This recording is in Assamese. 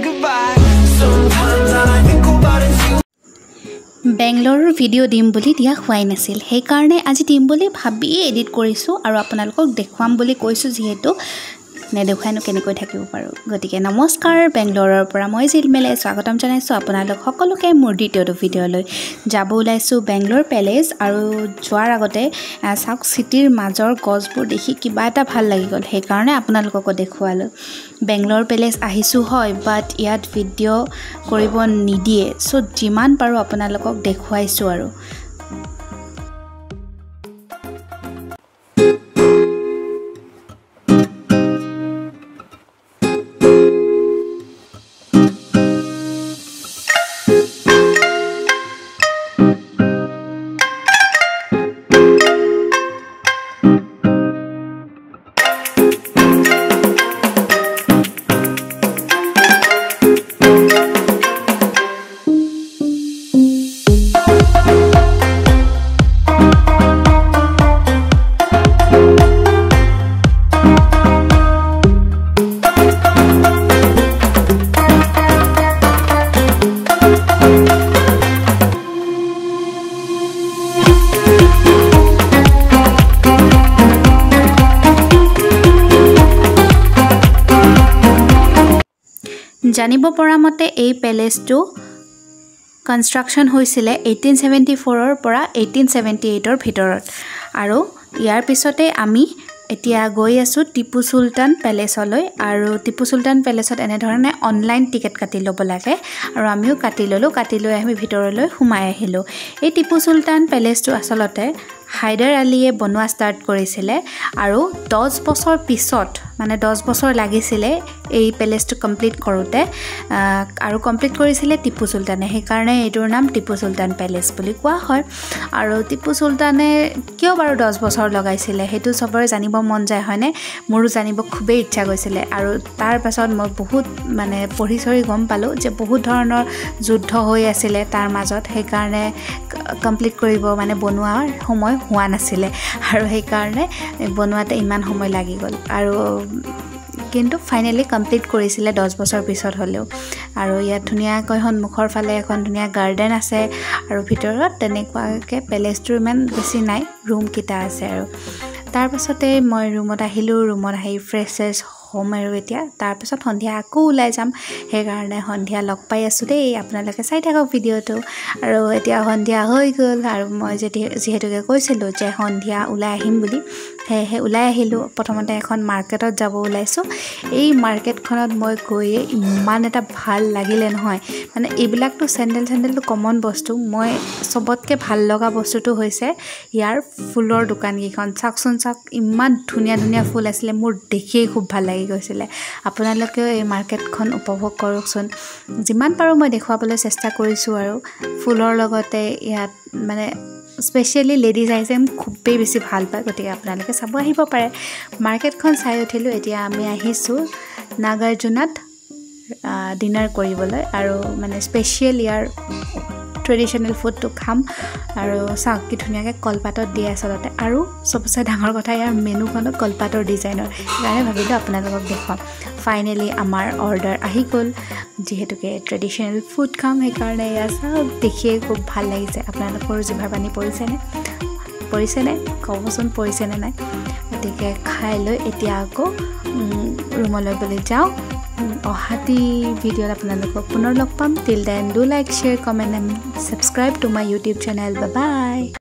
goodbye. Sometimes all I think about is you. বেংগলোৰৰ ভিডিঅ' দিম বুলি দিয়া হোৱাই নাছিল সেইকাৰণে আজি দিম বুলি ভাবি এডিট কৰিছোঁ আৰু আপোনালোকক দেখুৱাম বুলি কৈছোঁ যিহেতু নেদেখুৱাইনো কেনেকৈ থাকিব পাৰোঁ গতিকে নমস্কাৰ বেংগলোৰৰ পৰা মই জিলমেলে স্বাগতম জনাইছোঁ আপোনালোক সকলোকে মোৰ দ্বিতীয়টো ভিডিঅ'লৈ যাব ওলাইছোঁ বেংগলোৰ পেলেচ আৰু যোৱাৰ আগতে চাওক চিটিৰ মাজৰ গছবোৰ দেখি কিবা এটা ভাল লাগি গ'ল সেইকাৰণে আপোনালোকক দেখুৱালোঁ বেংগলোৰ পেলেচ আহিছোঁ হয় বাট ইয়াত ভিডিঅ' কৰিব নিদিয়ে চ' যিমান পাৰোঁ আপোনালোকক দেখুৱাইছোঁ আৰু জানিব পৰা মতে এই পেলেচটো কনষ্ট্ৰাকচন হৈছিলে 1874 ৰ পৰা 1878 ৰ ভিতৰত আৰু ইয়াৰ পিছতে আমি এতিয়া গৈ আছো টিপু সুলতান পেলেচলৈ আৰু টিপু সুলতান পেলেচত এনে ধৰণে অনলাইন টিকেট কাটি ল'ব লাগে আৰু আমিও কাটি লৈ আমি ভিতৰলৈ সোমাই আহিলো এই টিপু সুলতান পেলেচটো আসলতে হায়দাৰ আলীয়ে বনোৱা ষ্টাৰ্ট কৰিছিলে আৰু 10 বছৰ পিছত মানে 10 বছৰ লাগিছিলে এই পেলেচটো কমপ্লিট কৰোতে আৰু কমপ্লিট কৰিছিলে টিপু সুলতানে সেইকাৰণে এইটোৰ নাম টিপু সুলতান পেলেচ বুলি কোৱা হয় আৰু টিপু সুলতানে কিয় বাৰু 10 বছৰ লগাইছিলে হেতু সবৰে জানিব মন যায় হয়নে মোৰো জানিব খুবেই ইচ্ছা গৈছিলে আৰু তাৰ পাছত মই বহুত মানে পঢ়ি গম পালো যে বহুত ধৰণৰ যুদ্ধ হৈ আছিল তাৰ মাজত সেইকাৰণে কমপ্লিট কৰিব মানে বনোৱাৰ সময় হোৱা নাছিলে আৰু সেইকাৰণে বনোৱাতে ইমান সময় লাগি গ'ল আৰু কিন্তু ফাইনালি কমপ্লিট কৰিছিলে 10 বছৰ পিছত হলেও আৰু ইয়াত ধুনীয়াকৈ সন্মুখৰ ফালে এখন ধুনীয়া গাৰ্ডেন আছে আৰু ভিতৰত তেনেকুৱাকে পেলেচটোৰ ইমান বেছি নাই ৰুম কিটা আছে আৰু তাৰ পাছতে মই ৰুমত আহিলো ৰুমত আহি ফ্ৰেছ হোম আৰু এতিয়া তাৰ পাছত সন্ধিয়া আকৌ ওলাই যাম সেইকাৰণে সন্ধিয়া লগ পাই আছো দেই আপোনালোকে চাই থাকক ভিডিঅ'টো আৰু এতিয়া সন্ধিয়া হৈ গ'ল আৰু মই যেহেতুকে কৈছিলো যে সন্ধিয়া ওলাই আহিম বুলি হে ওলাই আহিলো প্ৰথমতে এখন মাৰ্কেটত যাব ওলাইছো এই মাৰ্কেটখনত মই গৈয়ে ইমান এটা ভাল লাগিলে নহয় মানে এইবিলাকটো চেণ্ডেলটো কমন বস্তু মই সবতকে ভাল লগা বস্তুটো হৈছে ইয়াৰ ফুলৰ দোকান কেইখন চাকচোন চাক ইমান ধুনীয়া ফুল আছিল মোৰ দেখিয়ে খুব ভাল লাগি গৈছিলে আপোনালোকেও এই মাৰ্কেটখন উপভোগ কৰকচোন যিমান পাৰো মই দেখুৱাবলৈ চেষ্টা কৰিছো আৰু ফুলৰ লগতে ইয়াত মানে স্পেশালি লেডিজ আইটেম খুবেই বেছি ভাল পায় গতিকে আপোনালোকে চাব আহিব পাৰে মাৰ্কেটখন চাই উঠিলো এতিয়া আমি আহিছো নাগাৰ্জুনাত ডিনাৰ কৰিবলৈ আৰু মানে স্পেশাল ইয়াৰ ট্ৰেডিশনেল ফুডটো খাম আৰু চাওক কি ধুনীয়াকৈ কলপাতত দিয়ে আসলতে আৰু সবচে ডাঙৰ কথা ইয়াৰ মেনুখনত কলপাতৰ ডিজাইনৰ সেইকাৰণে ভাবিলোঁ আপোনালোকক দেখুৱাম ফাইনেলি আমাৰ অৰ্ডাৰ আহি গ'ল যিহেতুকে ট্ৰেডিশনেল ফুড খাম সেইকাৰণে এয়া চাওক দেখিয়ে খুব ভাল লাগিছে আপোনালোকৰ জিভাৰ পানী পৰিছেনে ক'বচোন পৰিছেনে নাই গতিকে খাই লৈ এতিয়া আকৌ ৰুমলৈ গ'লে যাওঁ অহাতি ভিডিঅ'ত আপোনালোকক পুনৰ লগ পাম till then do like share comment and subscribe to my YouTube channel bye by